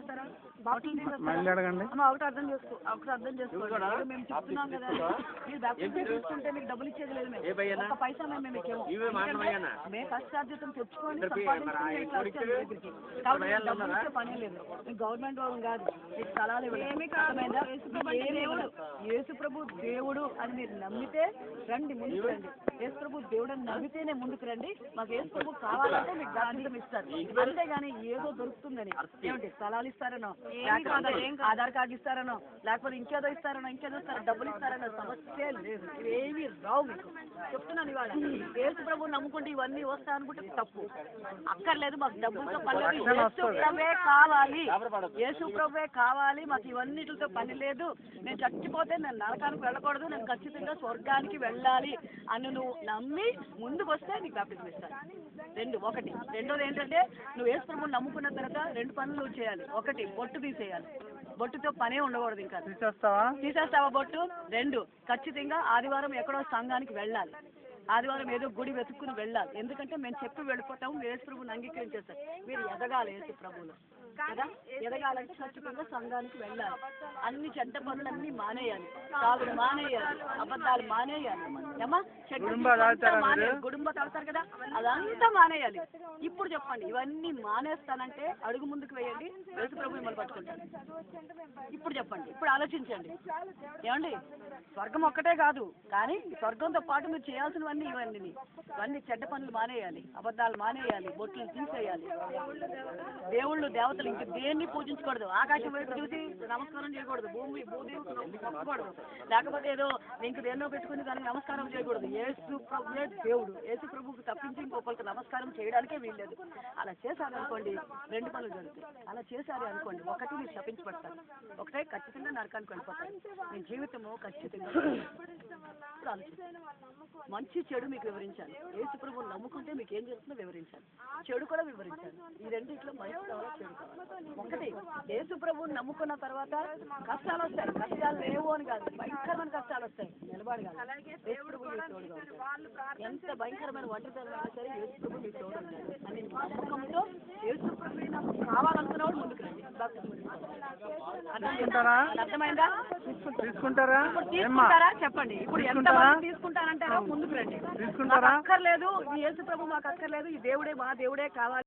తీసేస్తారా? Bottle తీసేస్తారా? ఒకటి అర్థం చేసుకోండి. మేము చెప్తున్నాం కదా, మీరు బాప్టిజం తీసుకుంటే మీకు డబ్బులు ఇచ్చేది లేదు. మేము ఒక పైసా మేము ఇచ్చాము. మేము కష్టార్జితం తెచ్చుకొని డబ్బులు ఇచ్చే పని లేదు. మీకు గవర్నమెంట్ వాళ్ళం కాదు, మీకు స్థలాలు ఇవ్వలేదు. యేసు ప్రభు దేవుడు అని మీరు నమ్మితే రండి, ముందుకు రండి. యేసు ప్రభు దేవుడు అని నమ్మితేనే ముందుకు రండి. మాకు యేసు ప్రభు కావాలంటే మీకు బాప్టిజం ఇస్తారు. అంతేగాని ఏదో దొరుకుతుందని ఏమిటి స్థలాలు ఇస్తారనో, ఆధార్ కార్డు ఇస్తారనో, లేకపోతే ఇంకేదో ఇస్తారనో, డబ్బులు ఇస్తారనో సమస్య లేదు. ఇవేమీ రావు. మీకు చెప్తున్నాను ఇవాళ, యేసు ప్రభు నమ్ముకుంటే ఇవన్నీ వస్తా అనుకుంటే తప్పు. అక్కర్లేదు, మాకు డబ్బులతో పని లేదు. యేసు ప్రభువే కావాలి, యేసు ప్రభువే కావాలి. మాకు ఇవన్నిటితో పని లేదు. నేను చచ్చిపోతే నేను నరకానికి వెళ్ళకూడదు, నేను ఖచ్చితంగా స్వర్గానికి వెళ్ళాలి అని నువ్వు నమ్మి ముందుకు వస్తే నీకు బాప్టిజం ఇస్తాను. రెండోది ఏంటంటే, నువ్వు యేసు ప్రభువుని నమ్ముకున్న తర్వాత 2 పనులు నువ్వు చేయాలి. ఒకటి, బొట్టు తీసేయాలి. బొట్టుతో పనే ఉండకూడదు. ఇంకా తీసేస్తావా బొట్టు? 2, ఖచ్చితంగా ఆదివారం ఎక్కడో సంఘానికి వెళ్ళాలి. ఆదివారం ఏదో గుడి వెతుక్కుని వెళ్ళాలి. ఎందుకంటే మేము చెప్పి వెళ్ళిపోతాము, యేసు ప్రభువుని అంగీకరించేస్తాం. మీరు ఎదగాలి యేసు ప్రభువులో కదా, ఎదగాలంటే ఖచ్చితంగా సంఘానికి వెళ్ళాలి. అన్ని చెడ్డ పనులన్నీ మానేయాలి. తాగుడు మానేయాలి, అబద్ధాలు మానేయాలి. ఏమా గుడుంబ తాగుతారు కదా, అదంతా మానేయాలి. ఇప్పుడు చెప్పండి, ఇవన్నీ మానేస్తానంటే అడుగు ముందుకు వేయండి, యేసు ప్రభు మిమ్మల్ని పట్టుకుంటాను. ఇప్పుడు చెప్పండి, ఇప్పుడు ఆలోచించండి. ఏమండి, స్వర్గం ఒక్కటే కాదు, కానీ స్వర్గంతో పాటు మీరు చేయాల్సినవన్నీ ఇవన్నీ చెడ్డ పనులు మానేయాలి, అబద్ధాలు మానేయాలి, బొట్లు తీసేయాలి. దేవుళ్ళు దేవతలు ఇంక దేన్ని పూజించకూడదు. ఆకాశం వైపు చూసి నమస్కారం చేయకూడదు. భూదేవి మొక్కకూడదు. లేకపోతే ఏదో ఇంక దేన్నో పెట్టుకుని దానికి నమస్కారం చేయకూడదు. యేసు ప్రభువే దేవుడు. యేసు ప్రభువుకు తప్పించి ఇంకొకరికి నమస్కారం చేయడానికే వీల్లేదు. అలా చేశారు అనుకోండి, 2 పనులు జరుగుతాయి. అలా చేశారు అనుకోండి, ఒకటి మీరు శపించబడతారు, ఒకటే ఖచ్చితంగా నరకానికి వెళ్ళిపోతారు. మీ జీవితము ఖచ్చితంగా మంచి చెడు మీకు వివరించాలి. యేసు ప్రభువుని నమ్ముకుంటే మీకు ఏం జరుగుతుందో వివరించాలి, చెడు కూడా వివరించాలి. ఈ రెండిట్లో మంచి కావాలా, చెడు కావాలి. ఒకటి, యేసు ప్రభువుని నమ్ముకున్న తర్వాత కష్టాలు వస్తాయి. కష్టాలు లేవు అని కాదు, భయంకరమైన కష్టాలు వస్తాయి. నిలబడగాలి, యేసు ప్రభు మీకు తోడుగా ఉంటాడు. ఎంత భయంకరమైన ఒంటరితనం సరే యేసు ప్రభు మీకు తోడు ఉంటాడు అని నమ్మకంతో యేసు ప్రభు నాకు కావాలనుకున్నవాడు ముందుకు రండి. అర్థమైందా? తీసుకుంటారా? చెప్పండి. ఇప్పుడు ఎంత తీసుకుంటారంటారా? ముందుకు రండి. అక్కర్లేదు, ఈ యేసు ప్రభు మాకు అక్కర్లేదు, ఈ దేవుడే మా దేవుడే కావాలి.